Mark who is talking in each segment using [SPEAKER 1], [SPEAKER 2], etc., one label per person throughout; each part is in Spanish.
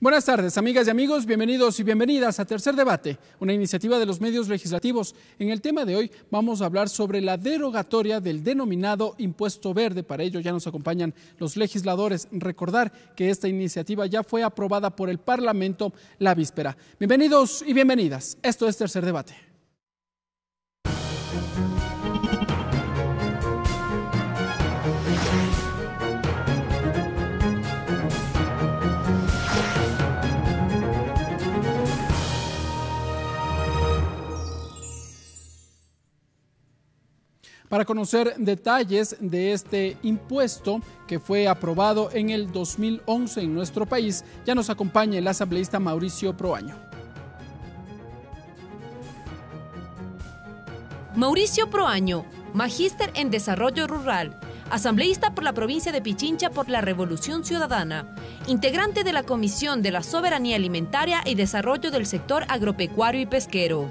[SPEAKER 1] Buenas tardes, amigas y amigos, bienvenidos y bienvenidas a Tercer Debate, una iniciativa de los medios legislativos. En el tema de hoy vamos a hablar sobre la derogatoria del denominado impuesto verde. Para ello ya nos acompañan los legisladores. Recordar que esta iniciativa ya fue aprobada por el Parlamento la víspera. Bienvenidos y bienvenidas. Esto es Tercer Debate. Para conocer detalles de este impuesto que fue aprobado en el 2011 en nuestro país, ya nos acompaña el asambleísta Mauricio Proaño.
[SPEAKER 2] Mauricio Proaño, magíster en Desarrollo Rural, asambleísta por la provincia de Pichincha por la Revolución Ciudadana, integrante de la Comisión de la Soberanía Alimentaria y Desarrollo del Sector Agropecuario y Pesquero.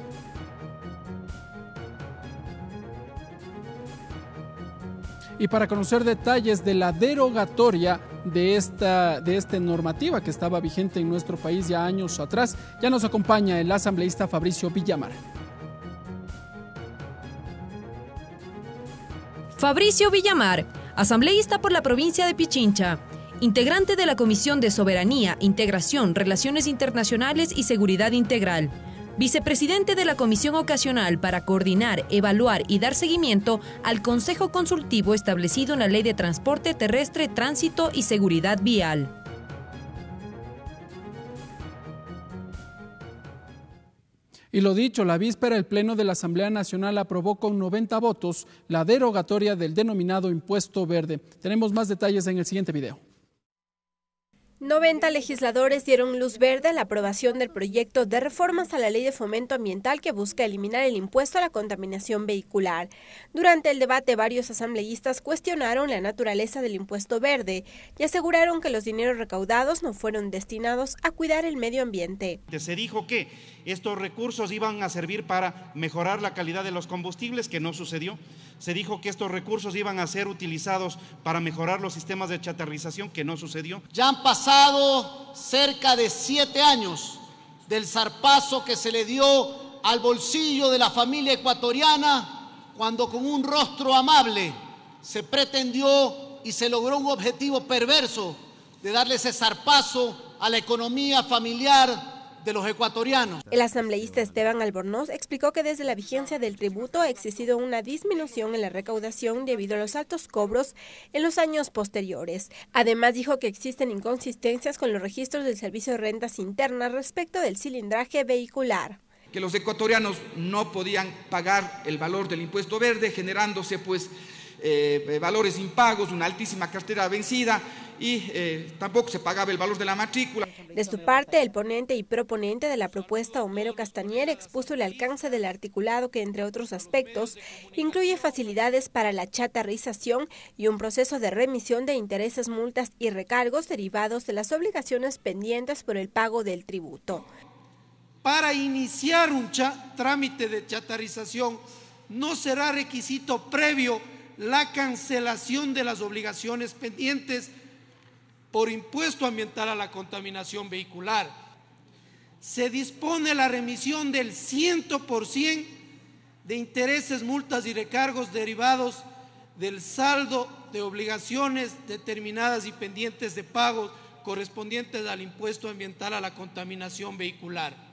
[SPEAKER 1] Y para conocer detalles de la derogatoria de esta normativa que estaba vigente en nuestro país ya años atrás, ya nos acompaña el asambleísta Fabricio Villamar.
[SPEAKER 2] Fabricio Villamar, asambleísta por la provincia de Pichincha, integrante de la Comisión de Soberanía, Integración, Relaciones Internacionales y Seguridad Integral, vicepresidente de la Comisión Ocasional para coordinar, evaluar y dar seguimiento al Consejo Consultivo establecido en la Ley de Transporte Terrestre, Tránsito y Seguridad Vial.
[SPEAKER 1] Y lo dicho, la víspera el Pleno de la Asamblea Nacional aprobó con 90 votos la derogatoria del denominado impuesto verde. Tenemos más detalles en el siguiente video.
[SPEAKER 3] 90 legisladores dieron luz verde a la aprobación del proyecto de reformas a la Ley de Fomento Ambiental que busca eliminar el impuesto a la contaminación vehicular. Durante el debate, varios asambleístas cuestionaron la naturaleza del impuesto verde y aseguraron que los dineros recaudados no fueron destinados a cuidar el medio ambiente.
[SPEAKER 4] Se dijo que estos recursos iban a servir para mejorar la calidad de los combustibles, que no sucedió. Se dijo que estos recursos iban a ser utilizados para mejorar los sistemas de chatarrización, que no sucedió.
[SPEAKER 5] Ya han pasado cerca de 7 años del zarpazo que se le dio al bolsillo de la familia ecuatoriana cuando con un rostro amable se pretendió y se logró un objetivo perverso de darle ese zarpazo a la economía familiar de los ecuatorianos.
[SPEAKER 3] El asambleísta Esteban Albornoz explicó que desde la vigencia del tributo ha existido una disminución en la recaudación debido a los altos cobros en los años posteriores. Además dijo que existen inconsistencias con los registros del Servicio de Rentas Internas respecto del cilindraje vehicular.
[SPEAKER 6] Que los ecuatorianos no podían pagar el valor del impuesto verde, generándose valores impagos, una altísima cartera vencida y tampoco se pagaba el valor de la matrícula.
[SPEAKER 3] De su parte, el ponente y proponente de la propuesta, Homero Castañer, expuso el alcance del articulado que, entre otros aspectos, incluye facilidades para la chatarrización y un proceso de remisión de intereses, multas y recargos derivados de las obligaciones pendientes por el pago del tributo.
[SPEAKER 7] Para iniciar un trámite de chatarrización no será requisito previo la cancelación de las obligaciones pendientes por impuesto ambiental a la contaminación vehicular. Se dispone la remisión del 100% de intereses, multas y recargos derivados del saldo de obligaciones determinadas y pendientes de pago correspondientes al impuesto ambiental a la contaminación vehicular.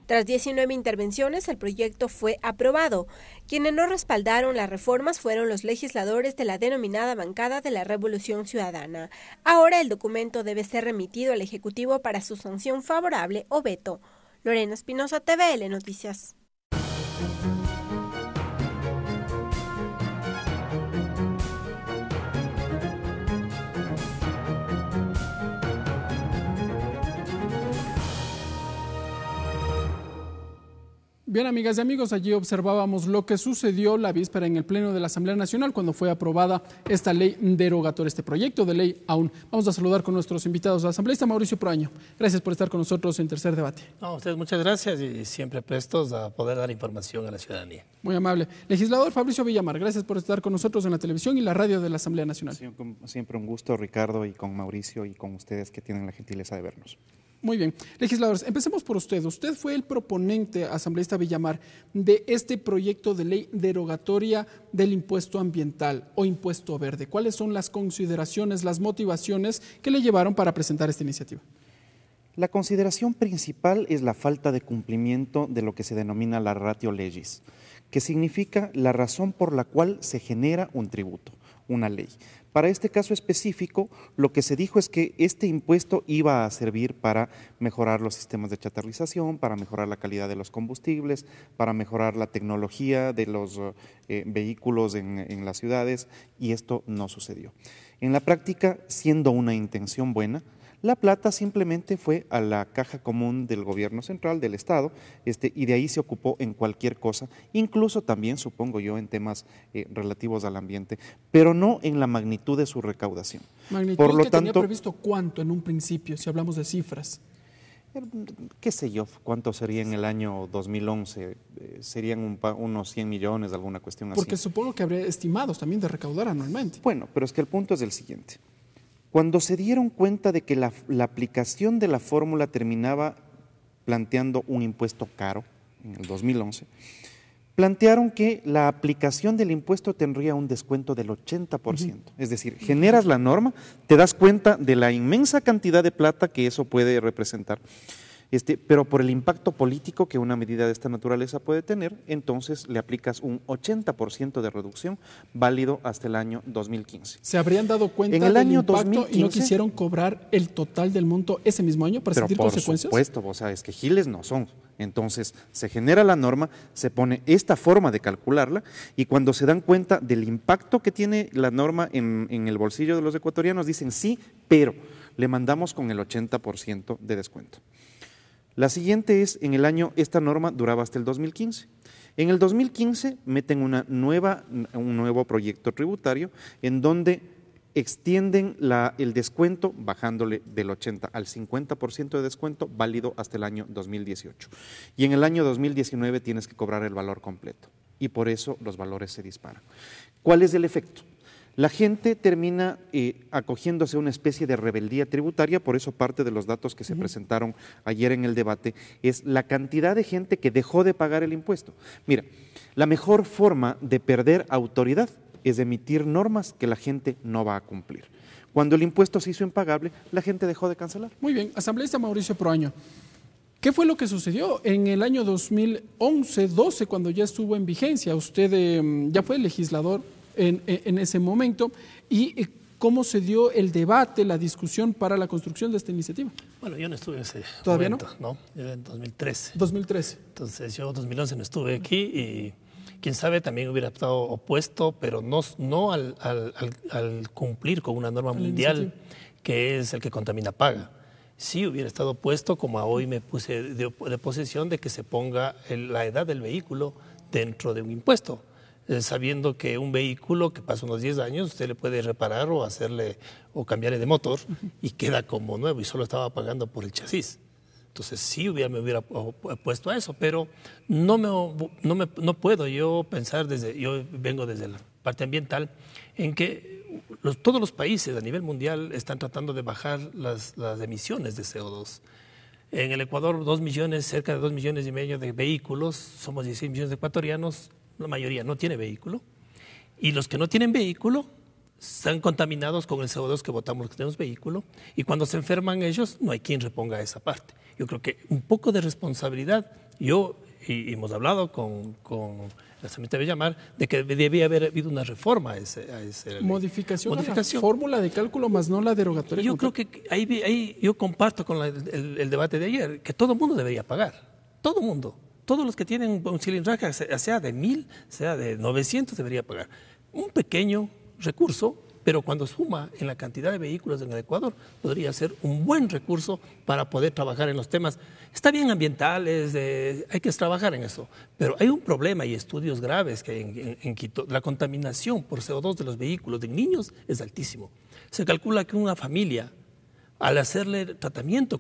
[SPEAKER 3] Tras 19 intervenciones, el proyecto fue aprobado. Quienes no respaldaron las reformas fueron los legisladores de la denominada bancada de la Revolución Ciudadana. Ahora el documento debe ser remitido al Ejecutivo para su sanción favorable o veto. Lorena Espinosa, TVL Noticias.
[SPEAKER 1] Bien, amigas y amigos, allí observábamos lo que sucedió la víspera en el Pleno de la Asamblea Nacional cuando fue aprobada esta ley derogatoria, este proyecto de ley aún. Vamos a saludar con nuestros invitados, asambleísta Mauricio Proaño. Gracias por estar con nosotros en Tercer Debate.
[SPEAKER 8] A ustedes muchas gracias y siempre prestos a poder dar información a la ciudadanía.
[SPEAKER 1] Muy amable. Legislador Fabricio Villamar, gracias por estar con nosotros en la televisión y la radio de la Asamblea Nacional.
[SPEAKER 4] Siempre un gusto, Ricardo, y con Mauricio y con ustedes que tienen la gentileza de vernos.
[SPEAKER 1] Muy bien. Legisladores, empecemos por usted. Usted fue el proponente, asambleísta Villamar, de este proyecto de ley derogatoria del impuesto ambiental o impuesto verde. ¿Cuáles son las consideraciones, las motivaciones que le llevaron para presentar esta iniciativa?
[SPEAKER 9] La consideración principal es la falta de cumplimiento de lo que se denomina la ratio legis, que significa la razón por la cual se genera un tributo, una ley. Para este caso específico, lo que se dijo es que este impuesto iba a servir para mejorar los sistemas de chatarrización, para mejorar la calidad de los combustibles, para mejorar la tecnología de los vehículos en las ciudades, y esto no sucedió. En la práctica, siendo una intención buena, la plata simplemente fue a la caja común del gobierno central, del Estado, y de ahí se ocupó en cualquier cosa, incluso también, supongo yo, en temas relativos al ambiente, pero no en la magnitud de su recaudación.
[SPEAKER 1] ¿Magnitud
[SPEAKER 9] Por lo
[SPEAKER 1] que
[SPEAKER 9] tanto,
[SPEAKER 1] tenía previsto cuánto en un principio, si hablamos de cifras?
[SPEAKER 9] ¿Qué sé yo cuánto sería en el año 2011? Serían unos 100 millones, alguna cuestión así.
[SPEAKER 1] Porque supongo que habría estimados también de recaudar anualmente.
[SPEAKER 9] Bueno, pero es que el punto es el siguiente. Cuando se dieron cuenta de que la aplicación de la fórmula terminaba planteando un impuesto caro, en el 2011, plantearon que la aplicación del impuesto tendría un descuento del 80%. Es decir, generas la norma, te das cuenta de la inmensa cantidad de plata que eso puede representar. Pero por el impacto político que una medida de esta naturaleza puede tener, entonces le aplicas un 80% de reducción válido hasta el año 2015.
[SPEAKER 1] ¿Se habrían dado cuenta del impacto y no quisieron cobrar el total del monto ese mismo año para sentir consecuencias?
[SPEAKER 9] Por supuesto, vos sabes que giles no son. Entonces se genera la norma, se pone esta forma de calcularla y cuando se dan cuenta del impacto que tiene la norma en el bolsillo de los ecuatorianos dicen sí, pero le mandamos con el 80% de descuento. La siguiente es, esta norma duraba hasta el 2015. En el 2015 meten un nuevo proyecto tributario en donde extienden el descuento bajándole del 80 al 50% de descuento válido hasta el año 2018. Y en el año 2019 tienes que cobrar el valor completo y por eso los valores se disparan. ¿Cuál es el efecto? La gente termina acogiéndose a una especie de rebeldía tributaria, por eso parte de los datos que se presentaron ayer en el debate es la cantidad de gente que dejó de pagar el impuesto. Mira, la mejor forma de perder autoridad es emitir normas que la gente no va a cumplir. Cuando el impuesto se hizo impagable, la gente dejó de cancelar.
[SPEAKER 1] Muy bien, asambleísta Mauricio Proaño, ¿qué fue lo que sucedió en el año 2011-12 cuando ya estuvo en vigencia? Usted ya fue legislador en ese momento, y cómo se dio el debate, la discusión para la construcción de esta iniciativa.
[SPEAKER 8] Bueno, yo no estuve en ese
[SPEAKER 1] ¿Todavía
[SPEAKER 8] momento, no? Yo en 2013.
[SPEAKER 1] 2013.
[SPEAKER 8] Entonces yo en 2011 no estuve aquí y quién sabe también hubiera estado opuesto, pero no al cumplir con una norma mundial que es el que contamina paga. Sí hubiera estado opuesto, como hoy me puse de posición de que se ponga la edad del vehículo dentro de un impuesto. Sabiendo que un vehículo que pasa unos 10 años usted le puede reparar o cambiarle de motor y queda como nuevo y solo estaba pagando por el chasis. Entonces sí me hubiera puesto a eso, pero no puedo yo pensar yo vengo desde la parte ambiental en que todos los países a nivel mundial están tratando de bajar las emisiones de CO2. En el Ecuador cerca de 2,5 millones de vehículos, somos 16 millones de ecuatorianos. La mayoría no tiene vehículo y los que no tienen vehículo están contaminados con el CO2 que botamos los que tenemos vehículo y cuando se enferman ellos no hay quien reponga esa parte. Yo creo que un poco de responsabilidad, y hemos hablado con la asambleísta Villamar de que debía haber habido una reforma a ese
[SPEAKER 1] modificación. A la fórmula de cálculo más no la derogatoria.
[SPEAKER 8] Yo creo que ahí yo comparto con el debate de ayer que todo el mundo debería pagar, todo el mundo. Todos los que tienen un cilindraje, sea de 1,000, sea de 900, debería pagar. Un pequeño recurso, pero cuando suma en la cantidad de vehículos en el Ecuador, podría ser un buen recurso para poder trabajar en los temas. Está bien ambientales, hay que trabajar en eso, pero hay un problema y estudios graves que hay en Quito. La contaminación por CO2 de los vehículos de niños es altísimo. Se calcula que una familia, al hacerle tratamiento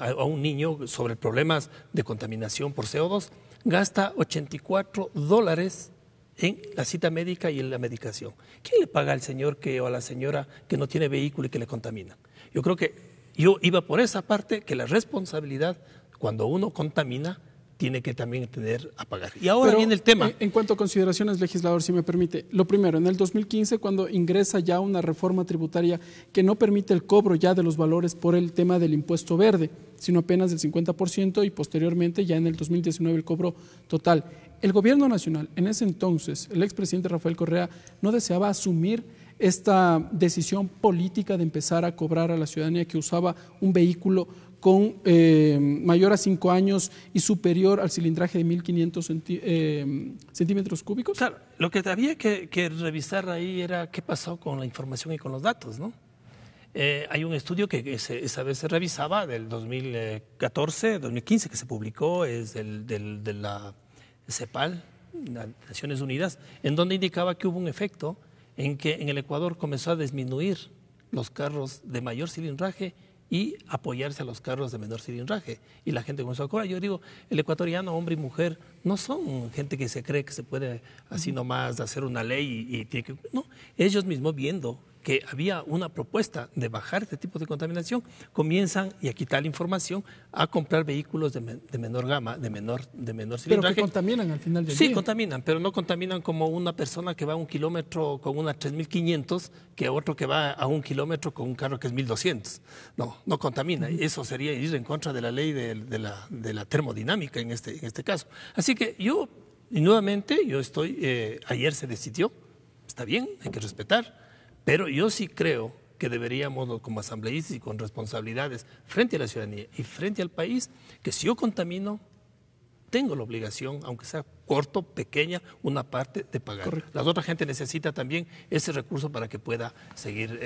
[SPEAKER 8] a un niño sobre problemas de contaminación por CO2, gasta $84 en la cita médica y en la medicación. ¿Quién le paga al señor o a la señora que no tiene vehículo y que le contamina? Yo creo que Yo iba por esa parte, que la responsabilidad, cuando uno contamina, tiene que también tener a pagar. Y ahora
[SPEAKER 1] Pero,
[SPEAKER 8] viene el tema.
[SPEAKER 1] En cuanto a consideraciones, legislador, si me permite. Lo primero, en el 2015, cuando ingresa ya una reforma tributaria que no permite el cobro ya de los valores por el tema del impuesto verde, sino apenas del 50% y posteriormente ya en el 2019 el cobro total. El gobierno nacional, en ese entonces, el expresidente Rafael Correa no deseaba asumir esta decisión política de empezar a cobrar a la ciudadanía que usaba un vehículo con mayor a 5 años y superior al cilindraje de 1.500 centímetros cúbicos?
[SPEAKER 8] Claro, lo que había que revisar ahí era qué pasó con la información y con los datos, ¿no? Hay un estudio que esa vez se revisaba del 2014, 2015 que se publicó, es de la CEPAL, las Naciones Unidas, en donde indicaba que hubo un efecto en que en el Ecuador comenzó a disminuir los carros de mayor cilindraje y apoyarse a los carros de menor cilindraje. Y la gente comenzó a cobrar. Yo digo, el ecuatoriano, hombre y mujer, no son gente que se cree que se puede así nomás hacer una ley y tiene que... No, ellos mismos viendo que había una propuesta de bajar este tipo de contaminación, comienzan, y aquí está la información, a comprar vehículos de menor gama, de menor cilindraje.
[SPEAKER 1] Pero que contaminan al final del día.
[SPEAKER 8] Sí, contaminan, pero no contaminan como una persona que va a 1 kilómetro con una 3.500 que otro que va a 1 kilómetro con un carro que es 1.200. No contamina. Eso sería ir en contra de la ley de la termodinámica en este caso. Así que yo, y nuevamente, ayer se decidió, está bien, hay que respetar, pero yo sí creo que deberíamos, como asambleístas y con responsabilidades frente a la ciudadanía y frente al país, que si yo contamino, tengo la obligación, aunque sea corto, pequeña, una parte de pagar.
[SPEAKER 1] Correcto.
[SPEAKER 8] La otra gente necesita también ese recurso para que pueda seguir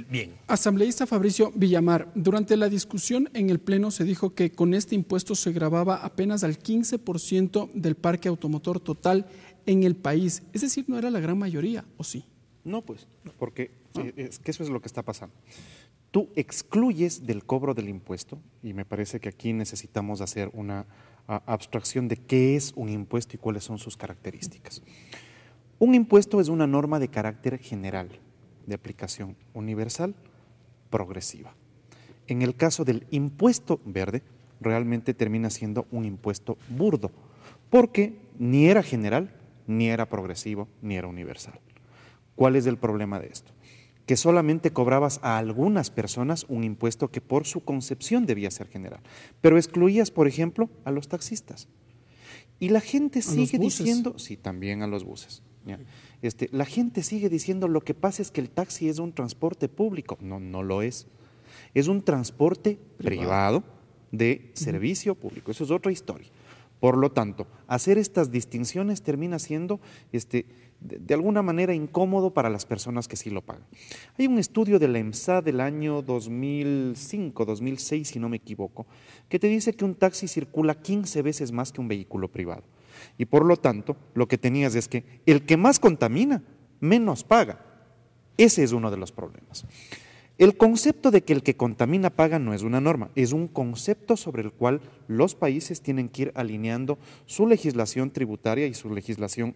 [SPEAKER 8] bien.
[SPEAKER 1] Asambleísta Fabricio Villamar, durante la discusión en el Pleno se dijo que con este impuesto se gravaba apenas al 15% del parque automotor total en el país. Es decir, no era la gran mayoría, ¿o sí?
[SPEAKER 9] No, pues, porque es que eso es lo que está pasando. Tú excluyes del cobro del impuesto, y me parece que aquí necesitamos hacer una abstracción de qué es un impuesto y cuáles son sus características. Un impuesto es una norma de carácter general, de aplicación universal, progresiva. En el caso del impuesto verde, realmente termina siendo un impuesto burdo, porque ni era general, ni era progresivo, ni era universal. ¿Cuál es el problema de esto? Que solamente cobrabas a algunas personas un impuesto que por su concepción debía ser general, pero excluías, por ejemplo, a los taxistas. Y la gente sigue diciendo, sí, también a los buses. ¿Ya? La gente sigue diciendo, lo que pasa es que el taxi es un transporte público. No, no lo es. Es un transporte privado de servicio público. Eso es otra historia. Por lo tanto, hacer estas distinciones termina siendo de alguna manera incómodo para las personas que sí lo pagan. Hay un estudio de la EMSA del año 2005, 2006, si no me equivoco, que te dice que un taxi circula 15 veces más que un vehículo privado. Y por lo tanto, lo que tenías es que el que más contamina, menos paga. Ese es uno de los problemas. El concepto de que el que contamina paga no es una norma, es un concepto sobre el cual los países tienen que ir alineando su legislación tributaria y su legislación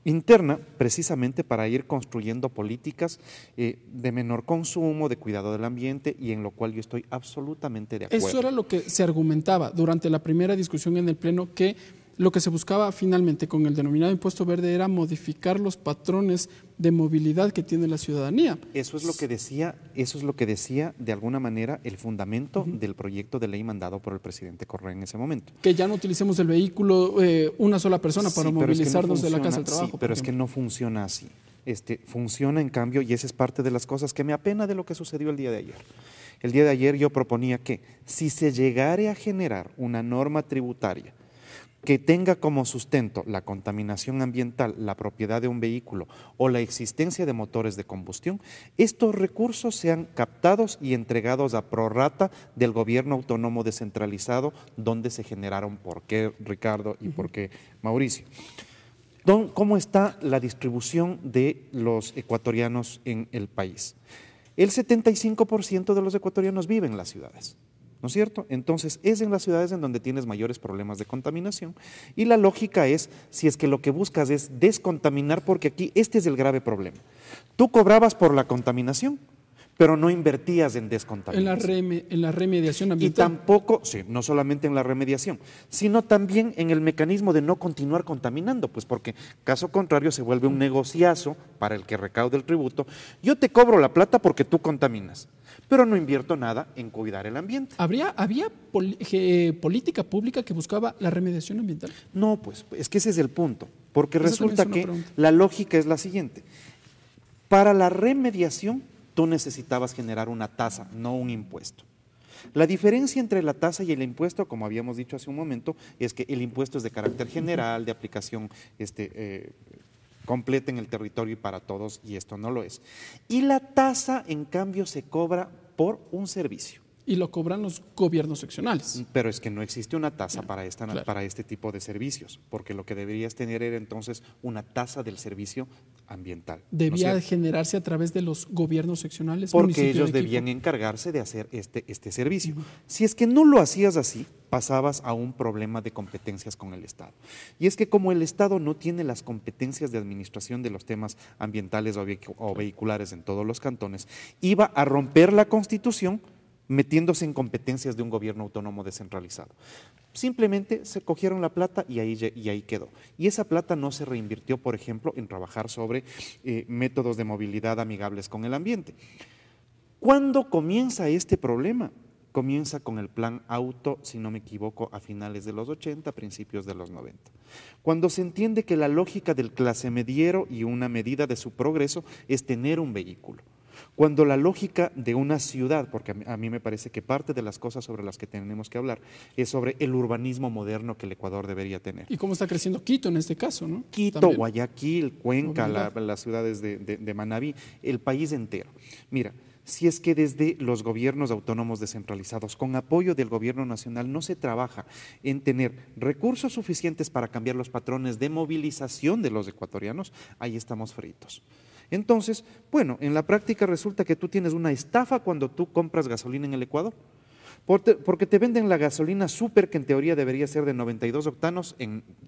[SPEAKER 9] interna, precisamente para ir construyendo políticas de menor consumo, de cuidado del ambiente, y en lo cual yo estoy absolutamente de acuerdo.
[SPEAKER 1] Eso era lo que se argumentaba durante la primera discusión en el Pleno, que lo que se buscaba finalmente con el denominado impuesto verde era modificar los patrones de movilidad que tiene la ciudadanía.
[SPEAKER 9] Eso es lo que decía de alguna manera el fundamento del proyecto de ley mandado por el presidente Correa en ese momento.
[SPEAKER 1] Que ya no utilicemos el vehículo una sola persona para movilizarnos de la casa al trabajo.
[SPEAKER 9] Sí, pero es que no funciona así. Funciona en cambio, y esa es parte de las cosas que me apena de lo que sucedió el día de ayer. El día de ayer yo proponía que si se llegare a generar una norma tributaria que tenga como sustento la contaminación ambiental, la propiedad de un vehículo o la existencia de motores de combustión, estos recursos sean captados y entregados a prorrata del gobierno autónomo descentralizado, donde se generaron. ¿Por qué, Ricardo, y por qué, Mauricio? ¿Cómo está la distribución de los ecuatorianos en el país? El 75% de los ecuatorianos viven en las ciudades, ¿no es cierto? Entonces, es en las ciudades en donde tienes mayores problemas de contaminación, y la lógica es, si es que lo que buscas es descontaminar, porque aquí este es el grave problema. Tú cobrabas por la contaminación, pero no invertías en descontaminación.
[SPEAKER 1] En la remediación
[SPEAKER 9] Y
[SPEAKER 1] ambiental.
[SPEAKER 9] tampoco, sí, no solamente en la remediación, sino también en el mecanismo de no continuar contaminando, pues porque caso contrario se vuelve un negociazo para el que recaude el tributo. Yo te cobro la plata porque tú contaminas, pero no invierto nada en cuidar el ambiente.
[SPEAKER 1] ¿Había política pública que buscaba la remediación ambiental?
[SPEAKER 9] No, pues es que ese es el punto, porque
[SPEAKER 1] Esa
[SPEAKER 9] resulta
[SPEAKER 1] también es una
[SPEAKER 9] que
[SPEAKER 1] pregunta.
[SPEAKER 9] la lógica es la siguiente. Para la remediación, tú necesitabas generar una tasa, no un impuesto. La diferencia entre la tasa y el impuesto, como habíamos dicho hace un momento, es que el impuesto es de carácter general, de aplicación completa en el territorio y para todos, y esto no lo es. Y la tasa, en cambio, se cobra por un servicio.
[SPEAKER 1] Y lo cobran los gobiernos seccionales.
[SPEAKER 9] Pero es que no existe una tasa para
[SPEAKER 1] Claro.
[SPEAKER 9] para este tipo de servicios, porque lo que deberías tener era entonces una tasa del servicio ambiental. ¿no es
[SPEAKER 1] Debía
[SPEAKER 9] cierto?
[SPEAKER 1] generarse a través de los gobiernos seccionales.
[SPEAKER 9] Porque
[SPEAKER 1] municipio
[SPEAKER 9] ellos
[SPEAKER 1] en equipo.
[SPEAKER 9] debían encargarse de hacer este servicio. Si es que no lo hacías así, pasabas a un problema de competencias con el Estado. Y es que como el Estado no tiene las competencias de administración de los temas ambientales o vehiculares en todos los cantones, iba a romper la Constitución metiéndose en competencias de un gobierno autónomo descentralizado. Simplemente se cogieron la plata y ahí quedó. Y esa plata no se reinvirtió, por ejemplo, en trabajar sobre métodos de movilidad amigables con el ambiente. ¿Cuándo comienza este problema? Comienza con el plan Auto, si no me equivoco, a finales de los 80, principios de los 90. Cuando se entiende que la lógica del clase mediero y una medida de su progreso es tener un vehículo. Cuando la lógica de una ciudad, porque a mí me parece que parte de las cosas sobre las que tenemos que hablar es sobre el urbanismo moderno que el Ecuador debería tener.
[SPEAKER 1] ¿Y cómo está creciendo Quito en este caso, no?
[SPEAKER 9] Quito,
[SPEAKER 1] También.
[SPEAKER 9] Guayaquil, Cuenca, las ciudades de Manabí, el país entero. Mira, si es que desde los gobiernos autónomos descentralizados, con apoyo del gobierno nacional, no se trabaja en tener recursos suficientes para cambiar los patrones de movilización de los ecuatorianos, ahí estamos fritos. Entonces, bueno, en la práctica resulta que tú tienes una estafa cuando tú compras gasolina en el Ecuador, porque te venden la gasolina súper, que en teoría debería ser de 92 octanos,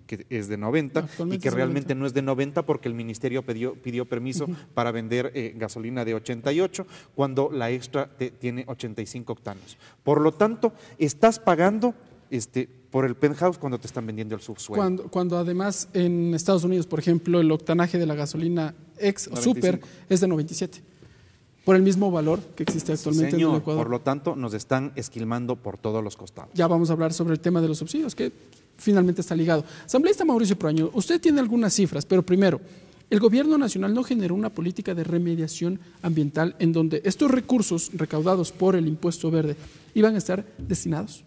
[SPEAKER 9] que es de 90,
[SPEAKER 1] Actualmente
[SPEAKER 9] y que
[SPEAKER 1] es de
[SPEAKER 9] realmente
[SPEAKER 1] 90.
[SPEAKER 9] no es de 90 porque el ministerio pidió permiso para vender gasolina de 88, cuando la extra tiene 85 octanos. Por lo tanto, estás pagando por el penthouse cuando te están vendiendo el subsuelo.
[SPEAKER 1] Cuando además en Estados Unidos, por ejemplo, el octanaje de la gasolina ex o
[SPEAKER 9] 95.
[SPEAKER 1] super es de 97, por el mismo valor que existe actualmente en el
[SPEAKER 9] Señor,
[SPEAKER 1] Ecuador.
[SPEAKER 9] por lo tanto, nos están esquilmando por todos los costados.
[SPEAKER 1] Ya vamos a hablar sobre el tema de los subsidios, que finalmente está ligado. Asambleísta Mauricio Proaño, usted tiene algunas cifras, pero primero, el gobierno nacional no generó una política de remediación ambiental en donde estos recursos recaudados por el impuesto verde iban a estar destinados.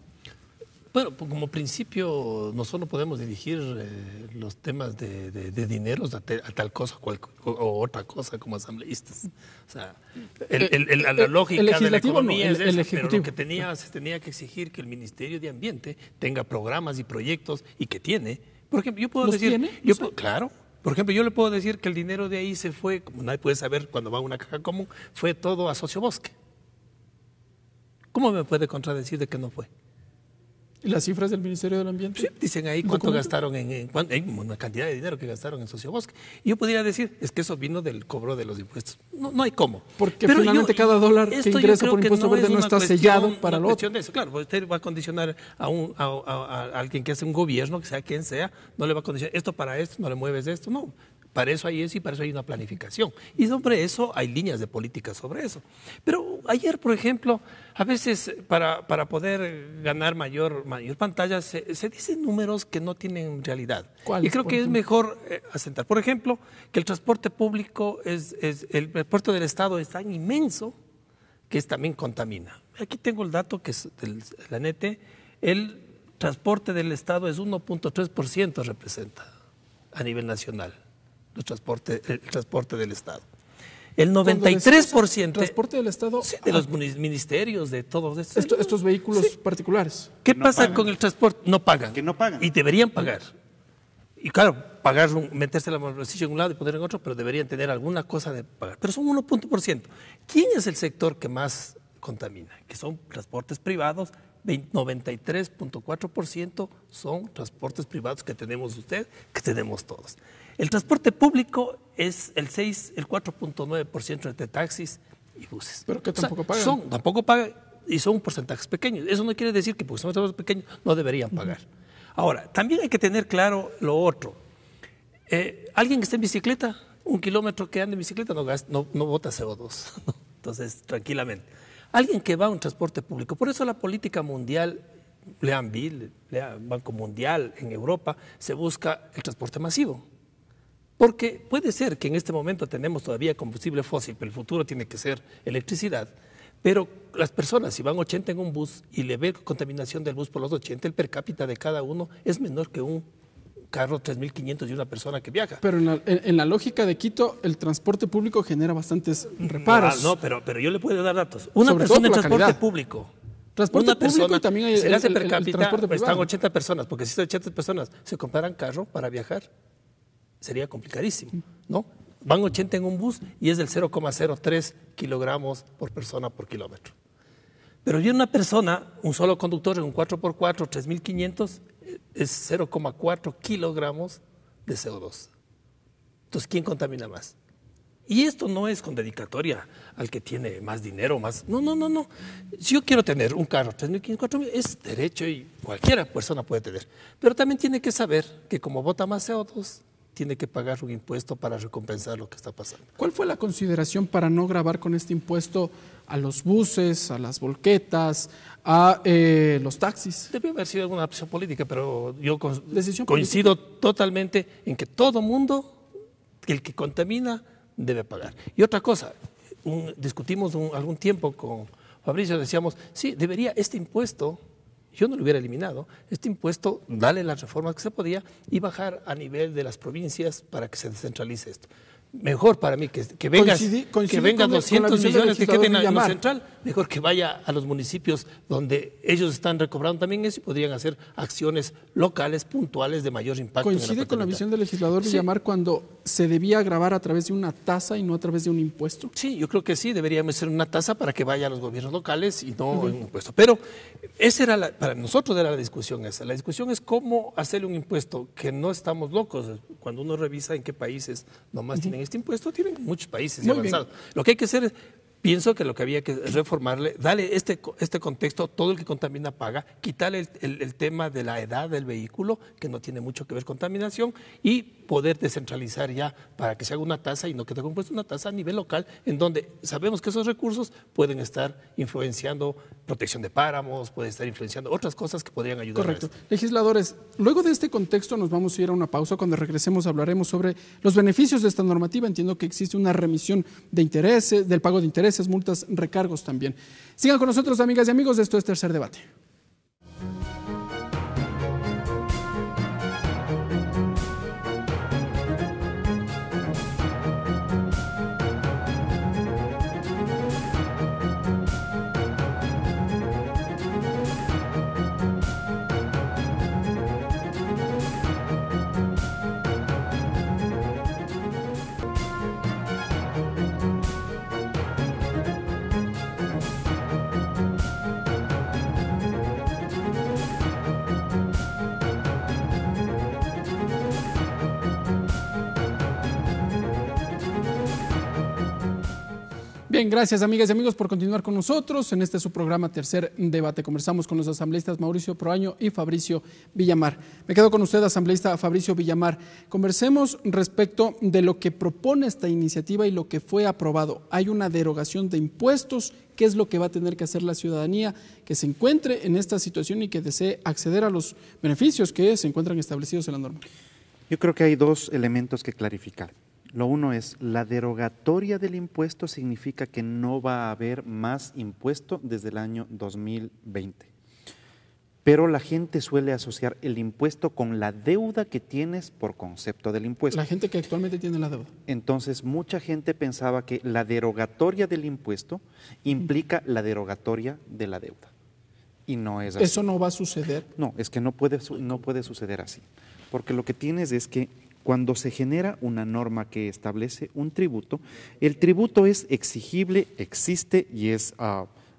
[SPEAKER 8] Bueno, pues como principio nosotros no podemos dirigir los temas de dineros a tal cosa o otra cosa como asambleístas. O sea, la lógica de la
[SPEAKER 1] legislativo
[SPEAKER 8] economía
[SPEAKER 1] no,
[SPEAKER 8] es esa, pero
[SPEAKER 1] ejecutivo.
[SPEAKER 8] lo que se tenía que exigir que el Ministerio de Ambiente tenga programas y proyectos, y que tiene. Por ejemplo, yo puedo
[SPEAKER 1] ¿Los
[SPEAKER 8] decir...
[SPEAKER 1] tiene?
[SPEAKER 8] Yo puedo, claro. Por ejemplo, yo le puedo decir que el dinero de ahí se fue, como nadie puede saber cuando va a una caja común, fue todo a Sociobosque. ¿Cómo me puede contradecir de que no fue?
[SPEAKER 1] ¿Y las cifras del Ministerio del Ambiente?
[SPEAKER 8] Sí, dicen ahí cuánto
[SPEAKER 1] ¿Documento?
[SPEAKER 8] gastaron hay una cantidad de dinero que gastaron en Sociobosque. Y yo podría decir, es que eso vino del cobro de los impuestos. No hay cómo.
[SPEAKER 1] Porque finalmente cada dólar que
[SPEAKER 8] esto yo
[SPEAKER 1] ingresa
[SPEAKER 8] creo
[SPEAKER 1] por
[SPEAKER 8] que
[SPEAKER 1] impuesto verde
[SPEAKER 8] es
[SPEAKER 1] no
[SPEAKER 8] una
[SPEAKER 1] está sellado para
[SPEAKER 8] una
[SPEAKER 1] lo
[SPEAKER 8] cuestión
[SPEAKER 1] otro.
[SPEAKER 8] de eso. Claro, usted va a condicionar a alguien que hace un gobierno, que sea quien sea, no le va a condicionar esto para esto, no le mueves esto, no. Para eso hay eso y para eso hay una planificación. Y sobre eso hay líneas de política sobre eso. Pero ayer, por ejemplo, a veces para poder ganar mayor pantalla se dicen números que no tienen realidad.
[SPEAKER 1] ¿Cuáles,
[SPEAKER 8] Y creo
[SPEAKER 1] por
[SPEAKER 8] que es
[SPEAKER 1] ejemplo?
[SPEAKER 8] mejor asentar. Por ejemplo, que el transporte público, el transporte del Estado es tan inmenso que también contamina. Aquí tengo el dato que es de la NETE. El transporte del Estado es 1.3% representa a nivel nacional. El transporte del Estado. El 93%...
[SPEAKER 1] Transporte del Estado...
[SPEAKER 8] Sí, de los ministerios, de todos estos.
[SPEAKER 1] Estos vehículos particulares.
[SPEAKER 8] ¿Qué pasa con el transporte? No pagan.
[SPEAKER 9] Que no pagan.
[SPEAKER 8] Y deberían pagar. Y claro, pagar, meterse la bolsillo en un lado y poner en otro, pero deberían tener alguna cosa de pagar. Pero son 1%. ¿Quién es el sector que más contamina? Que son transportes privados. 93.4% son transportes privados que tenemos usted, que tenemos todos. El transporte público es el 4.9% entre taxis y buses.
[SPEAKER 1] Pero que tampoco pagan.
[SPEAKER 8] Tampoco pagan y son porcentajes pequeños. Eso no quiere decir que porque son porcentajes pequeños no deberían pagar. Ahora, también hay que tener claro lo otro. Alguien que está en bicicleta, 1 kilómetro que anda en bicicleta no bota CO2. Entonces, tranquilamente. Alguien que va a un transporte público, por eso la política mundial, lean Bill, lean Banco Mundial, en Europa se busca el transporte masivo. Porque puede ser que en este momento tenemos todavía combustible fósil, pero el futuro tiene que ser electricidad. Pero las personas, si van 80 en un bus y le ve contaminación del bus por los 80, el per cápita de cada uno es menor que un carro 3.500 de una persona que viaja.
[SPEAKER 1] Pero en la lógica de Quito, el transporte público genera bastantes reparos.
[SPEAKER 8] Pero yo le puedo dar datos. Una persona en transporte público.
[SPEAKER 1] Transporte público y también hay
[SPEAKER 8] se le hace per cápita,
[SPEAKER 1] transporte privado.
[SPEAKER 8] Están 80 personas, porque si son 80 personas se compraran carro para viajar, sería complicadísimo, ¿no? Van 80 en un bus y es del 0,03 kilogramos por persona por kilómetro. Pero viene una persona, un solo conductor en un 4x4, 3.500, es 0,4 kilogramos de CO2. Entonces, ¿quién contamina más? Y esto no es con dedicatoria al que tiene más dinero, más... No. Si yo quiero tener un carro, 3.500, 4.000, es derecho y cualquiera persona puede tener. Pero también tiene que saber que como bota más CO2, tiene que pagar un impuesto para recompensar lo que está pasando.
[SPEAKER 1] ¿Cuál fue la consideración para no gravar con este impuesto a los buses, a las volquetas, a los taxis?
[SPEAKER 8] Debe haber sido alguna opción política, pero yo coincido totalmente en que todo mundo, el que contamina, debe pagar. Y otra cosa, discutimos algún tiempo con Fabricio, decíamos, sí, debería este impuesto, yo no lo hubiera eliminado, este impuesto, darle las reformas que se podía y bajar a nivel de las provincias para que se descentralice esto. Mejor para mí que venga 200 millones que queden en lo central, mejor que vaya a los municipios donde ellos están recobrando también eso y podrían hacer acciones locales, puntuales, de mayor impacto.
[SPEAKER 1] ¿Coincide con la visión del legislador Villamar cuando se debía gravar a través de una tasa y no a través de un impuesto?
[SPEAKER 8] Sí, yo creo que sí, deberíamos hacer una tasa para que vaya a los gobiernos locales y no un impuesto. Pero esa era para nosotros era la discusión esa. La discusión es cómo hacerle un impuesto que no estamos locos. Cuando uno revisa en qué países nomás tienen este impuesto, tienen muchos países avanzados. Lo que hay que hacer es, pienso que lo que había que reformarle, darle este contexto, todo el que contamina paga, quitarle el tema de la edad del vehículo, que no tiene mucho que ver con contaminación, y poder descentralizar ya para que se haga una tasa y no que tenga compuesto una tasa a nivel local, en donde sabemos que esos recursos pueden estar influenciando protección de páramos, pueden estar influenciando otras cosas que podrían ayudar.
[SPEAKER 1] Correcto. Legisladores, luego de este contexto nos vamos a ir a una pausa. Cuando regresemos hablaremos sobre los beneficios de esta normativa. Entiendo que existe una remisión de intereses, del pago de intereses, multas, recargos también. Sigan con nosotros, amigas y amigos, esto es Tercer Debate. Bien, gracias amigas y amigos por continuar con nosotros en este su programa Tercer Debate. Conversamos con los asambleístas Mauricio Proaño y Fabricio Villamar. Me quedo con usted, asambleísta Fabricio Villamar. Conversemos respecto de lo que propone esta iniciativa y lo que fue aprobado. Hay una derogación de impuestos. ¿Qué es lo que va a tener que hacer la ciudadanía que se encuentre en esta situación y que desee acceder a los beneficios que se encuentran establecidos en la norma?
[SPEAKER 9] Yo creo que hay dos elementos que clarificar. Lo uno es, la derogatoria del impuesto significa que no va a haber más impuesto desde el año 2020. Pero la gente suele asociar el impuesto con la deuda que tienes por concepto del impuesto.
[SPEAKER 1] La gente que actualmente tiene la deuda.
[SPEAKER 9] Entonces, mucha gente pensaba que la derogatoria del impuesto implica la derogatoria de la deuda. Y no es así.
[SPEAKER 1] ¿Eso no va a suceder?
[SPEAKER 9] No, es que no puede suceder así. Porque lo que tienes es que cuando se genera una norma que establece un tributo, el tributo es exigible, existe y es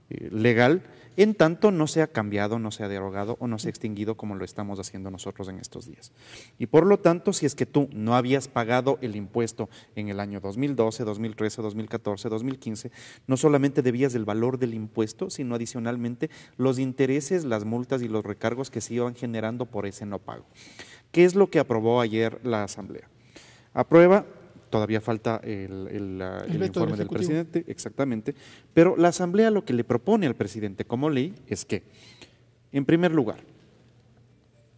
[SPEAKER 9] legal en tanto no se ha cambiado, no se ha derogado o no se ha extinguido como lo estamos haciendo nosotros en estos días. Y por lo tanto, si es que tú no habías pagado el impuesto en el año 2012, 2013, 2014, 2015, no solamente debías el valor del impuesto, sino adicionalmente los intereses, las multas y los recargos que se iban generando por ese no pago. ¿Qué es lo que aprobó ayer la Asamblea? Aprueba, todavía falta el informe del presidente, exactamente, pero la Asamblea lo que le propone al presidente como ley es que, en primer lugar,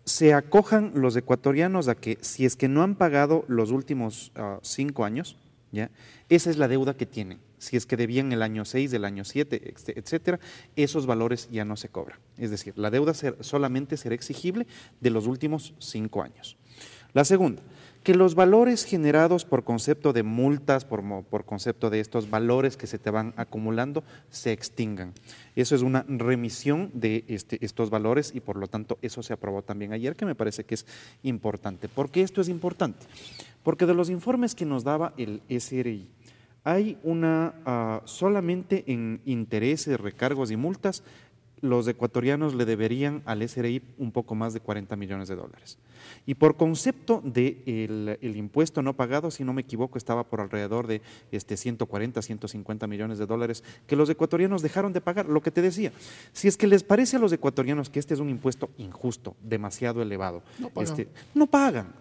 [SPEAKER 9] se acojan los ecuatorianos a que si es que no han pagado los últimos 5 años, ¿ya? Esa es la deuda que tienen. Si es que debían el año 6, el año 7, etcétera, esos valores ya no se cobran. Es decir, la deuda solamente será exigible de los últimos 5 años. La segunda, que los valores generados por concepto de multas, por concepto de estos valores que se te van acumulando, se extingan. Eso es una remisión de estos valores y por lo tanto eso se aprobó también ayer, que me parece que es importante. ¿Por qué esto es importante? Porque de los informes que nos daba el SRI, hay solamente en intereses, recargos y multas, los ecuatorianos le deberían al SRI un poco más de 40 millones de dólares. Y por concepto de el impuesto no pagado, si no me equivoco, estaba por alrededor de 140, 150 millones de dólares que los ecuatorianos dejaron de pagar. Lo que te decía, si es que les parece a los ecuatorianos que este es un impuesto injusto, demasiado elevado, no pagan.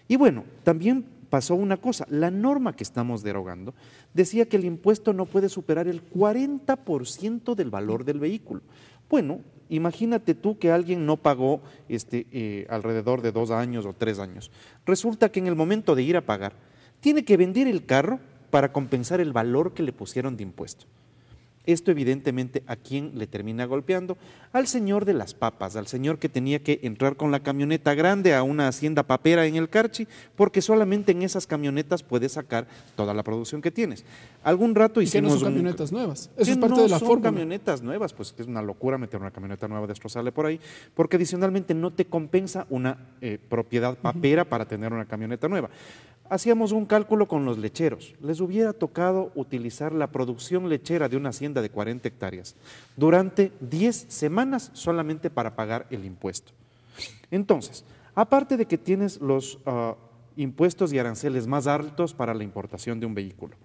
[SPEAKER 9] Y bueno, también pasó una cosa, la norma que estamos derogando decía que el impuesto no puede superar el 40% del valor del vehículo. Bueno, imagínate tú que alguien no pagó alrededor de 2 años o 3 años. Resulta que en el momento de ir a pagar, tiene que vender el carro para compensar el valor que le pusieron de impuesto. Esto evidentemente a quién le termina golpeando, al señor de las papas, al señor que tenía que entrar con la camioneta grande a una hacienda papera en el Carchi, porque solamente en esas camionetas puedes sacar toda la producción que tienes. Algún rato hicimos...
[SPEAKER 1] ¿Y que no son camionetas nuevas? Eso es parte de la fórmula.
[SPEAKER 9] No son camionetas nuevas, pues es una locura meter una camioneta nueva, destrozarle por ahí, porque adicionalmente no te compensa una propiedad papera para tener una camioneta nueva. Hacíamos un cálculo con los lecheros. Les hubiera tocado utilizar la producción lechera de una hacienda de 40 hectáreas durante 10 semanas solamente para pagar el impuesto. Entonces, aparte de que tienes los impuestos y aranceles más altos para la importación de un vehículo,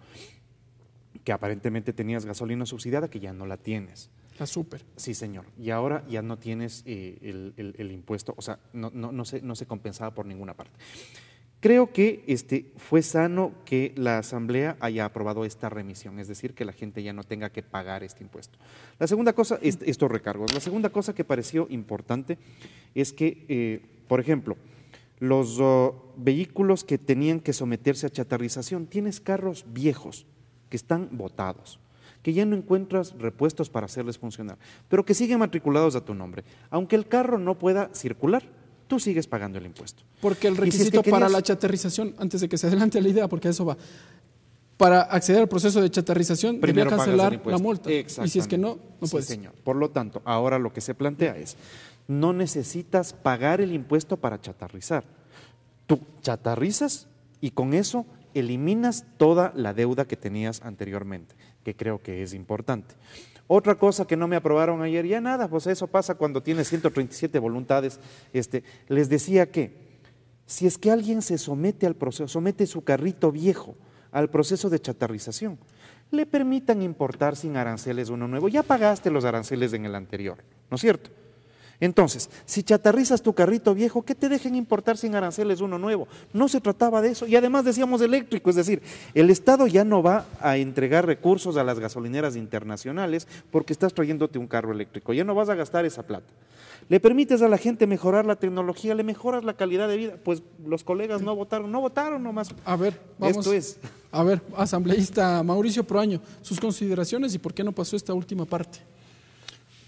[SPEAKER 9] que aparentemente tenías gasolina subsidiada, que ya no la tienes.
[SPEAKER 1] La súper.
[SPEAKER 9] Sí, señor. Y ahora ya no tienes el impuesto, o sea, no se compensaba por ninguna parte. Creo que fue sano que la Asamblea haya aprobado esta remisión, es decir, que la gente ya no tenga que pagar este impuesto. La segunda cosa, estos recargos. La segunda cosa que pareció importante es que, por ejemplo, los vehículos que tenían que someterse a chatarrización, tienes carros viejos que están botados, que ya no encuentras repuestos para hacerles funcionar, pero que siguen matriculados a tu nombre. Aunque el carro no pueda circular, tú sigues pagando el impuesto.
[SPEAKER 1] Porque el requisito para la chatarrización, antes de que se adelante la idea, porque a eso va, para acceder al proceso de chatarrización,
[SPEAKER 9] primero
[SPEAKER 1] debía cancelar la multa. Y si es que no puedes.
[SPEAKER 9] Sí, señor. Por lo tanto, ahora lo que se plantea es, no necesitas pagar el impuesto para chatarrizar. Tú chatarrizas y con eso eliminas toda la deuda que tenías anteriormente, que creo que es importante. Otra cosa que no me aprobaron ayer, ya nada, pues eso pasa cuando tienes 137 voluntades. Les decía que si es que alguien se somete al proceso, somete su carrito viejo al proceso de chatarrización, le permitan importar sin aranceles uno nuevo. Ya pagaste los aranceles en el anterior, ¿no es cierto? Entonces, si chatarrizas tu carrito viejo, que te dejen importar sin aranceles uno nuevo. No se trataba de eso. Y además decíamos eléctrico, es decir, el Estado ya no va a entregar recursos a las gasolineras internacionales porque estás trayéndote un carro eléctrico. Ya no vas a gastar esa plata. Le permites a la gente mejorar la tecnología, le mejoras la calidad de vida. Pues los colegas no votaron nomás.
[SPEAKER 1] A ver, vamos.
[SPEAKER 9] Esto es.
[SPEAKER 1] A ver, asambleísta Mauricio Proaño, sus consideraciones y por qué no pasó esta última parte.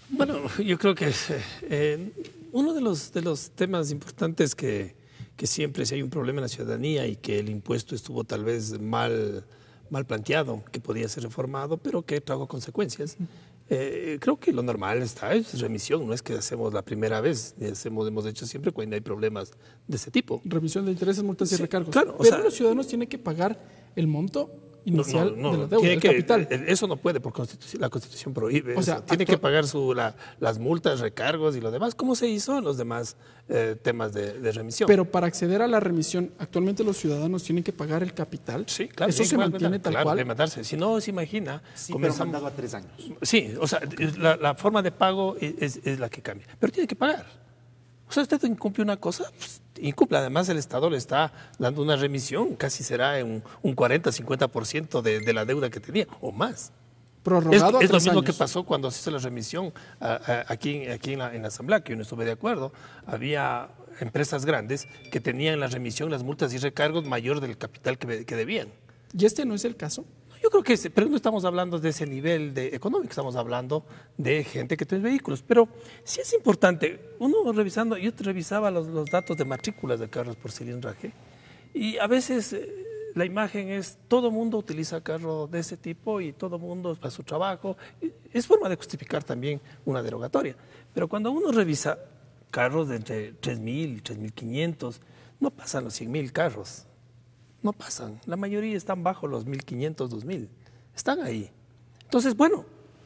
[SPEAKER 8] Bueno, yo creo que uno de los temas importantes que siempre si hay un problema en la ciudadanía y que el impuesto estuvo tal vez mal planteado, que podía ser reformado, pero que trajo consecuencias. Creo que lo normal es remisión, no es que hacemos la primera vez, hemos hecho siempre cuando hay problemas de ese tipo.
[SPEAKER 1] Remisión de intereses, multas y recargos.
[SPEAKER 8] Claro,
[SPEAKER 1] pero los ciudadanos tienen que pagar el monto inicial de la deuda, el capital.
[SPEAKER 8] Eso no puede, porque la Constitución prohíbe.
[SPEAKER 1] O sea,
[SPEAKER 8] eso. Tiene que pagar las multas, recargos y lo demás, como se hizo en los demás temas de remisión.
[SPEAKER 1] Pero para acceder a la remisión, actualmente los ciudadanos tienen que pagar el capital.
[SPEAKER 8] Sí, claro.
[SPEAKER 1] Eso se mantiene tal cual.
[SPEAKER 8] Debe mandarse. Si no, se imagina.
[SPEAKER 9] Sí, pero mandado a 3 años.
[SPEAKER 8] Sí, o sea, la forma de pago es la que cambia. Pero tiene que pagar. O sea, usted incumple una cosa, pues, incumple. Además, el Estado le está dando una remisión, casi será un 40-50% de la deuda que tenía, o más.
[SPEAKER 1] Prorrogado
[SPEAKER 8] es
[SPEAKER 1] a
[SPEAKER 8] lo
[SPEAKER 1] 3
[SPEAKER 8] mismo
[SPEAKER 1] años.
[SPEAKER 8] que pasó cuando se hizo la remisión aquí en la Asamblea, que yo no estuve de acuerdo. Había empresas grandes que tenían la remisión, las multas y recargos mayor del capital que debían.
[SPEAKER 1] ¿Y este no es el caso?
[SPEAKER 8] Yo creo que sí, pero no estamos hablando de ese nivel económico, estamos hablando de gente que tiene vehículos. Pero sí es importante, yo revisaba los datos de matrículas de carros por cilindraje y a veces la imagen es todo mundo utiliza carro de ese tipo y todo mundo para su trabajo. Es forma de justificar también una derogatoria. Pero cuando uno revisa carros de entre 3.000 y 3.500, no pasan los 100.000 carros. No pasan. La mayoría están bajo los 1.500, 2.000. Están ahí. Entonces, bueno,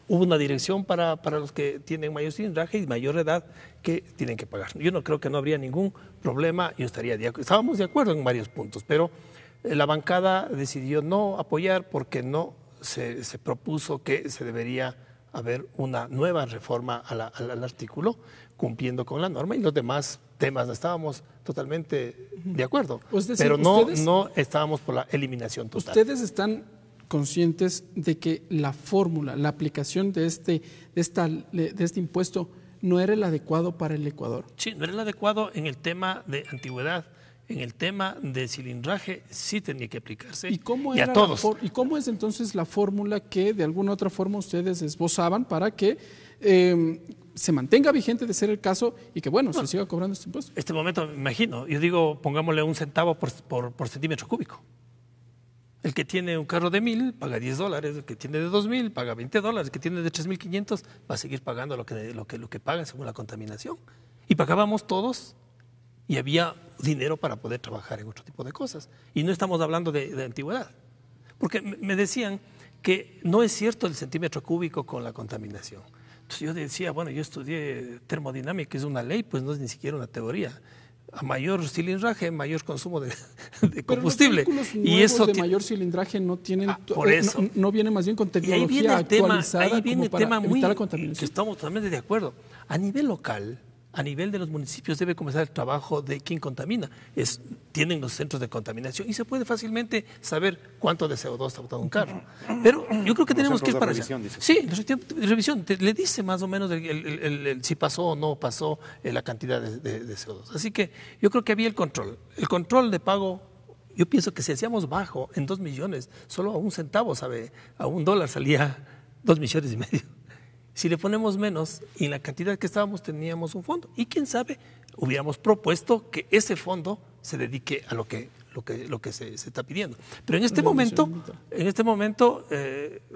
[SPEAKER 8] hubo una dirección para los que tienen mayor cilindraje y mayor edad que tienen que pagar. Yo no creo que no habría ningún problema. Estábamos de acuerdo en varios puntos, pero la bancada decidió no apoyar porque no se propuso que se debería haber una nueva reforma al artículo cumpliendo con la norma y los demás temas estábamos totalmente de acuerdo,
[SPEAKER 1] Es decir,
[SPEAKER 8] pero no estábamos por la eliminación total.
[SPEAKER 1] ¿Ustedes están conscientes de que la fórmula, la aplicación de este impuesto no era el adecuado para el Ecuador?
[SPEAKER 8] Sí, no era el adecuado en el tema de antigüedad. En el tema de cilindraje sí tenía que aplicarse.
[SPEAKER 1] ¿Y cómo
[SPEAKER 8] a todos.
[SPEAKER 1] ¿Y cómo es entonces la fórmula que de alguna otra forma ustedes esbozaban para que se mantenga vigente de ser el caso y que, se siga cobrando este impuesto?
[SPEAKER 8] Este momento, me imagino, yo digo, pongámosle 1 centavo por centímetro cúbico. El que tiene un carro de 1.000 paga $10, el que tiene de 2.000 paga $20, el que tiene de 3.500 va a seguir pagando lo que paga según la contaminación. Y pagábamos todos y había dinero para poder trabajar en otro tipo de cosas. Y no estamos hablando de antigüedad. Porque me decían que no es cierto el centímetro cúbico con la contaminación. Entonces yo decía, yo estudié termodinámica, es una ley, pues no es ni siquiera una teoría. A mayor cilindraje, mayor consumo de combustible.
[SPEAKER 1] Pero los
[SPEAKER 8] y eso
[SPEAKER 1] de mayor cilindraje no tienen,
[SPEAKER 8] por eso.
[SPEAKER 1] No vienen más bien con tecnología actualizada
[SPEAKER 8] ahí viene el tema
[SPEAKER 1] evitar la contaminación.
[SPEAKER 8] Que estamos totalmente de acuerdo. A nivel local, a nivel de los municipios debe comenzar el trabajo de quién contamina. Tienen los centros de contaminación y se puede fácilmente saber cuánto de CO2 está botando un carro. Pero yo creo que tenemos que ir para allá. Sí, la revisión le dice más o menos si pasó o no pasó la cantidad de CO2. Así que yo creo que había el control. El control de pago, yo pienso que si hacíamos bajo en 2 millones, solo a 1 centavo, a $1 salía 2,5 millones. Si le ponemos menos y en la cantidad que estábamos teníamos un fondo. Y quién sabe, hubiéramos propuesto que ese fondo se dedique a lo que se está pidiendo. Pero en este momento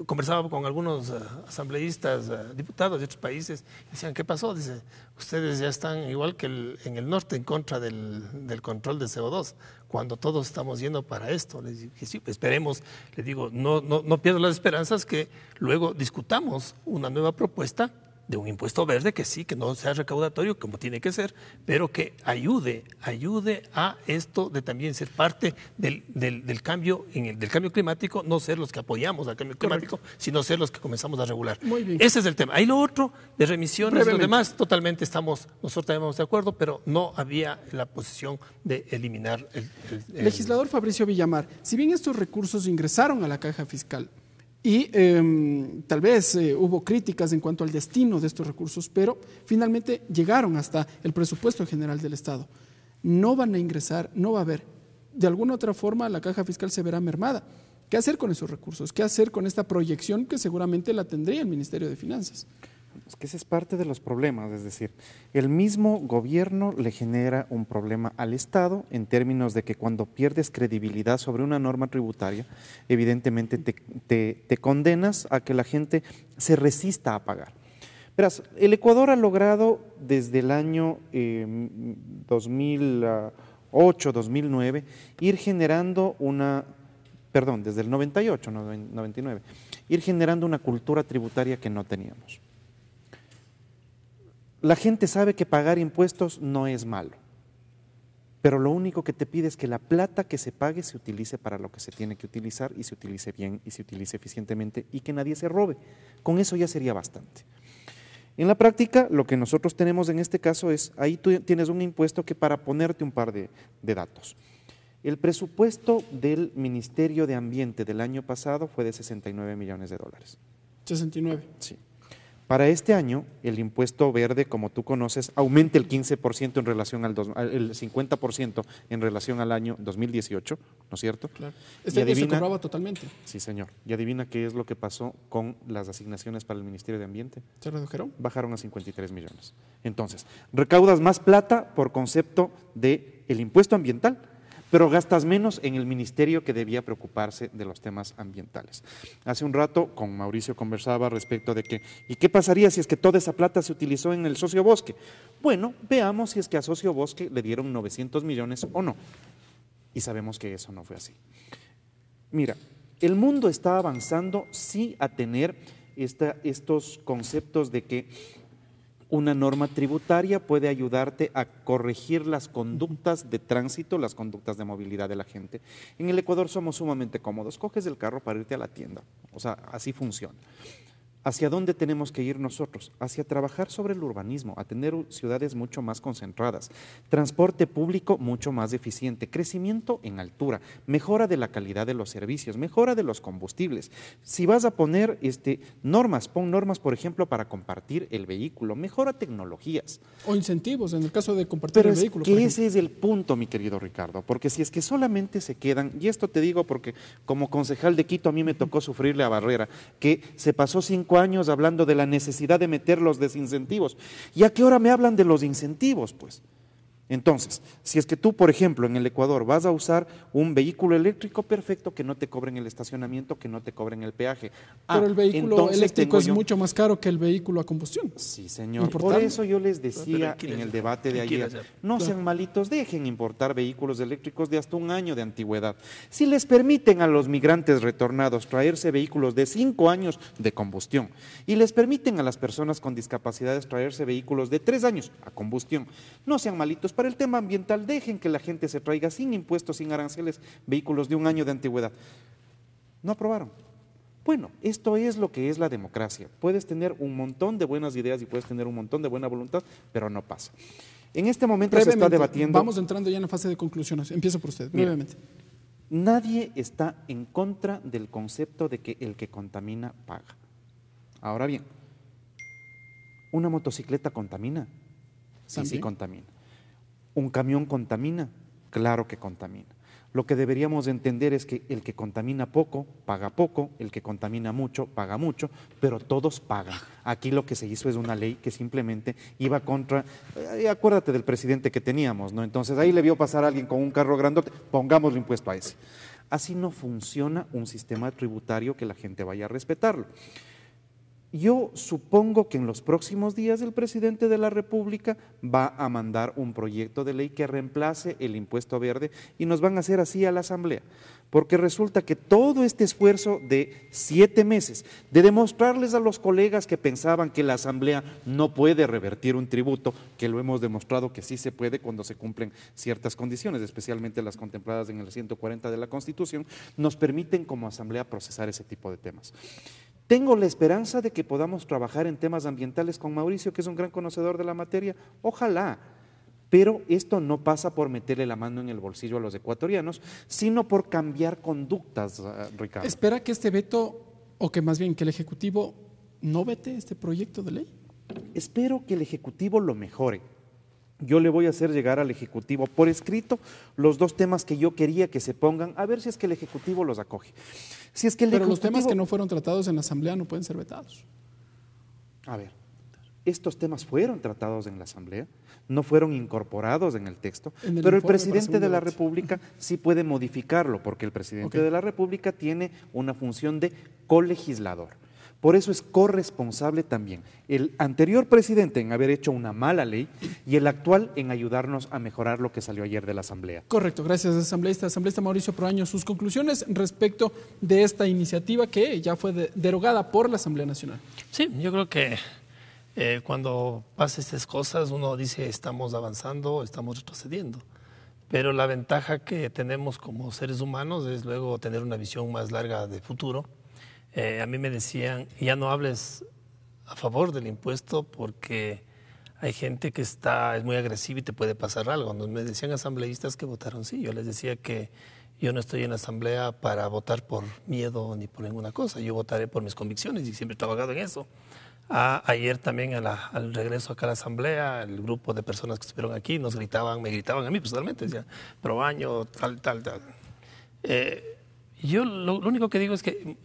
[SPEAKER 8] conversaba con algunos asambleístas, diputados de otros países, y decían, ¿qué pasó? Dice, ustedes ya están igual que en el norte en contra del control de CO2, cuando todos estamos yendo para esto. Les dije, sí, esperemos, les digo, no pierdo las esperanzas que luego discutamos una nueva propuesta de un impuesto verde que sí, que no sea recaudatorio como tiene que ser, pero que ayude a esto de también ser parte del cambio del cambio climático, no ser los que apoyamos al cambio climático, sino ser los que comenzamos a regular.
[SPEAKER 1] Muy bien.
[SPEAKER 8] Ese es el tema. Ahí lo otro de remisiones y lo demás, totalmente nosotros estamos de acuerdo, pero no había la posición de eliminar el
[SPEAKER 1] Legislador Fabricio Villamar, si bien estos recursos ingresaron a la caja fiscal, y tal vez hubo críticas en cuanto al destino de estos recursos, pero finalmente llegaron hasta el presupuesto general del Estado. No van a ingresar, no va a haber. De alguna otra forma la caja fiscal se verá mermada. ¿Qué hacer con esos recursos? ¿Qué hacer con esta proyección que seguramente la tendría el Ministerio de Finanzas?
[SPEAKER 9] Es que ese es parte de los problemas, es decir, el mismo gobierno le genera un problema al Estado en términos de que cuando pierdes credibilidad sobre una norma tributaria, evidentemente te condenas a que la gente se resista a pagar. Verás, el Ecuador ha logrado desde el año 2008, 2009, ir generando una perdón, desde el 98, 99, ir generando una cultura tributaria que no teníamos. La gente sabe que pagar impuestos no es malo, pero lo único que te pide es que la plata que se pague se utilice para lo que se tiene que utilizar y se utilice bien y se utilice eficientemente y que nadie se robe. Con eso ya sería bastante. En la práctica, lo que nosotros tenemos en este caso es, ahí tú tienes un impuesto que, para ponerte un par de datos, el presupuesto del Ministerio de Ambiente del año pasado fue de 69 millones de dólares.
[SPEAKER 1] 69.
[SPEAKER 9] Sí. Para este año, el impuesto verde, como tú conoces, aumenta el 15% en relación el 50% en relación al año 2018, ¿no es cierto?
[SPEAKER 1] Claro. Este año se cobraba totalmente.
[SPEAKER 9] Sí, señor. Y adivina qué es lo que pasó con las asignaciones para el Ministerio de Ambiente.
[SPEAKER 1] ¿Se redujeron?
[SPEAKER 9] Bajaron a 53 millones. Entonces, recaudas más plata por concepto de el impuesto ambiental, pero gastas menos en el ministerio que debía preocuparse de los temas ambientales. Hace un rato con Mauricio conversaba respecto de que, ¿y qué pasaría si es que toda esa plata se utilizó en el Sociobosque? Bueno, veamos si es que a Sociobosque le dieron 900 millones o no. Y sabemos que eso no fue así. Mira, el mundo está avanzando sí a tener estos conceptos de que una norma tributaria puede ayudarte a corregir las conductas de tránsito, las conductas de movilidad de la gente. En el Ecuador somos sumamente cómodos, coges el carro para irte a la tienda, o sea, así funciona. ¿Hacia dónde tenemos que ir nosotros? Hacia trabajar sobre el urbanismo, a tener ciudades mucho más concentradas, transporte público mucho más eficiente, crecimiento en altura, mejora de la calidad de los servicios, mejora de los combustibles. Si vas a poner normas, pon normas, por ejemplo, para compartir el vehículo, mejora tecnologías.
[SPEAKER 1] O incentivos, en el caso de compartir el vehículo.
[SPEAKER 9] Pero ese es el punto, mi querido Ricardo, porque si es que solamente se quedan, y esto te digo porque como concejal de Quito a mí me tocó sufrirle a Barrera, que se pasó 5 años hablando de la necesidad de meter los desincentivos. ¿Y a qué hora me hablan de los incentivos? Pues, entonces, si es que tú, por ejemplo, en el Ecuador vas a usar un vehículo eléctrico, perfecto, que no te cobren el estacionamiento, que no te cobren el peaje.
[SPEAKER 1] Pero el vehículo eléctrico es mucho más caro que el vehículo a combustión.
[SPEAKER 9] Sí, señor. Por eso yo les decía en el debate de ayer, no sean malitos, dejen importar vehículos eléctricos de hasta 1 año de antigüedad. Si les permiten a los migrantes retornados traerse vehículos de 5 años de combustión y les permiten a las personas con discapacidades traerse vehículos de 3 años a combustión, no sean malitos. Para el tema ambiental, dejen que la gente se traiga sin impuestos, sin aranceles, vehículos de 1 año de antigüedad. No aprobaron. Bueno, esto es lo que es la democracia. Puedes tener un montón de buenas ideas y puedes tener un montón de buena voluntad, pero no pasa. En este momento se está debatiendo.
[SPEAKER 1] Vamos entrando ya en la fase de conclusiones. Empiezo por usted, brevemente.
[SPEAKER 9] Nadie está en contra del concepto de que el que contamina paga. Ahora bien, ¿una motocicleta contamina? Sí, sí contamina. ¿Un camión contamina? Claro que contamina. Lo que deberíamos entender es que el que contamina poco, paga poco, el que contamina mucho, paga mucho, pero todos pagan. Aquí lo que se hizo es una ley que simplemente iba contra, acuérdate del presidente que teníamos, ¿no? Entonces ahí le vio pasar a alguien con un carro grandote, pongámosle impuesto a ese. Así no funciona un sistema tributario que la gente vaya a respetarlo. Yo supongo que en los próximos días el presidente de la República va a mandar un proyecto de ley que reemplace el impuesto verde y nos van a hacer así a la Asamblea, porque resulta que todo este esfuerzo de 7 meses de demostrarles a los colegas que pensaban que la Asamblea no puede revertir un tributo, que lo hemos demostrado que sí se puede cuando se cumplen ciertas condiciones, especialmente las contempladas en el 140 de la Constitución, nos permiten como Asamblea procesar ese tipo de temas. Tengo la esperanza de que podamos trabajar en temas ambientales con Mauricio, que es un gran conocedor de la materia, ojalá, pero esto no pasa por meterle la mano en el bolsillo a los ecuatorianos, sino por cambiar conductas, Ricardo.
[SPEAKER 1] ¿Espera que este veto, o que más bien que el Ejecutivo no vete este proyecto de ley?
[SPEAKER 9] Espero que el Ejecutivo lo mejore. Yo le voy a hacer llegar al Ejecutivo por escrito los 2 temas que yo quería que se pongan, a ver si es que el Ejecutivo los acoge. Si es que
[SPEAKER 1] Pero los temas que no fueron tratados en la Asamblea no pueden ser vetados.
[SPEAKER 9] A ver, estos temas fueron tratados en la Asamblea, no fueron incorporados en el texto, pero el presidente de la República sí puede modificarlo, porque el presidente de la República tiene una función de colegislador. Por eso es corresponsable también el anterior presidente en haber hecho una mala ley y el actual en ayudarnos a mejorar lo que salió ayer de la Asamblea.
[SPEAKER 1] Correcto, gracias asambleísta Mauricio Proaño. Sus conclusiones respecto de esta iniciativa que ya fue derogada por la Asamblea Nacional.
[SPEAKER 8] Sí, yo creo que cuando pasan estas cosas uno dice estamos avanzando, estamos retrocediendo. Pero la ventaja que tenemos como seres humanos es luego tener una visión más larga de futuro. A mí me decían, ya no hables a favor del impuesto porque hay gente que es muy agresiva y te puede pasar algo. Cuando me decían asambleístas que votaron sí, yo les decía que yo no estoy en la asamblea para votar por miedo ni por ninguna cosa. Yo votaré por mis convicciones y siempre he trabajado en eso. Ayer también al regreso acá a la asamblea, el grupo de personas que estuvieron aquí me gritaban a mí personalmente, decían, Proaño, tal. Yo lo único que digo es que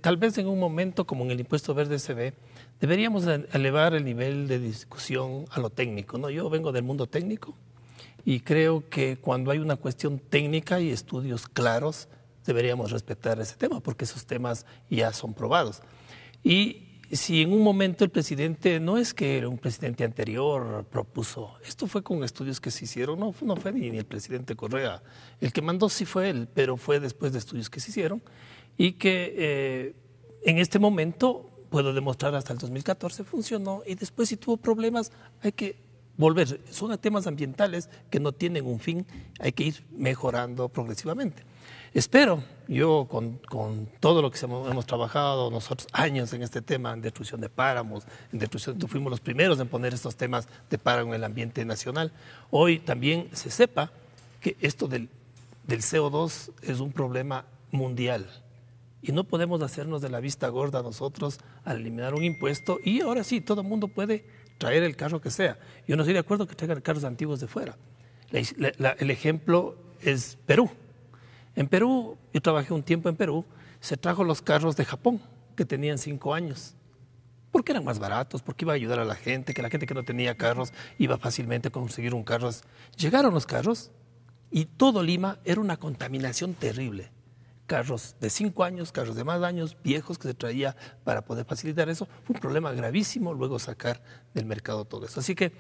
[SPEAKER 8] tal vez en un momento como en el impuesto verde se ve, deberíamos elevar el nivel de discusión a lo técnico, ¿no? Yo vengo del mundo técnico y creo que cuando hay una cuestión técnica y estudios claros, deberíamos respetar ese tema porque esos temas ya son probados. Y si en un momento el presidente, no es que un presidente anterior propuso, esto fue con estudios que se hicieron, no fue ni el presidente Correa, el que mandó sí fue él, pero fue después de estudios que se hicieron y que en este momento, puedo demostrar hasta el 2014 funcionó y después si tuvo problemas hay que volver, son temas ambientales que no tienen un fin, hay que ir mejorando progresivamente. Espero, yo con todo lo que hemos trabajado nosotros años en este tema, en destrucción de páramos, fuimos los primeros en poner estos temas de páramo en el ambiente nacional. Hoy también se sepa que esto del CO2 es un problema mundial y no podemos hacernos de la vista gorda nosotros al eliminar un impuesto y ahora sí, todo el mundo puede traer el carro que sea. Yo no estoy de acuerdo que traigan carros antiguos de fuera. El ejemplo es Perú. En Perú, yo trabajé un tiempo en Perú, se trajo los carros de Japón, que tenían 5 años, porque eran más baratos, porque iba a ayudar a la gente, que la gente que no tenía carros iba fácilmente a conseguir un carro. Llegaron los carros y todo Lima era una contaminación terrible. Carros de 5 años, carros de más años, viejos que se traía para poder facilitar eso. Fue un problema gravísimo luego sacar del mercado todo eso. Así que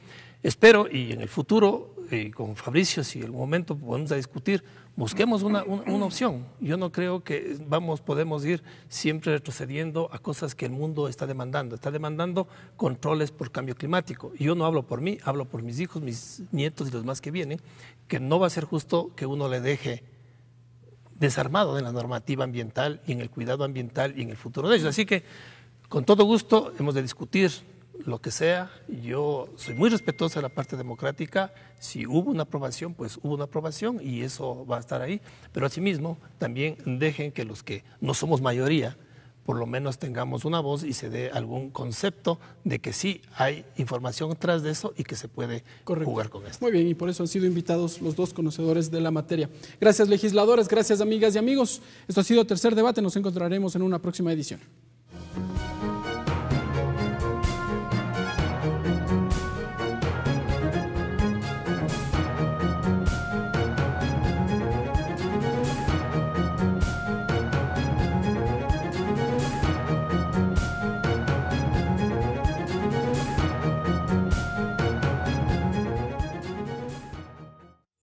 [SPEAKER 8] espero y en el futuro, con Fabricio, si en algún momento podemos discutir, busquemos una opción. Yo no creo que podemos ir siempre retrocediendo a cosas que el mundo está demandando. Está demandando controles por cambio climático. Y yo no hablo por mí, hablo por mis hijos, mis nietos y los más que vienen, que no va a ser justo que uno le deje desarmado en la normativa ambiental y en el cuidado ambiental y en el futuro de ellos. Así que con todo gusto hemos de discutir lo que sea. Yo soy muy respetuoso de la parte democrática. Si hubo una aprobación, pues hubo una aprobación y eso va a estar ahí. Pero asimismo también dejen que los que no somos mayoría por lo menos tengamos una voz y se dé algún concepto de que sí hay información tras de eso y que se puede jugar con esto.
[SPEAKER 1] Muy bien, y por eso han sido invitados los dos conocedores de la materia. Gracias, legisladores, gracias, amigas y amigos. Esto ha sido Tercer Debate, nos encontraremos en una próxima edición.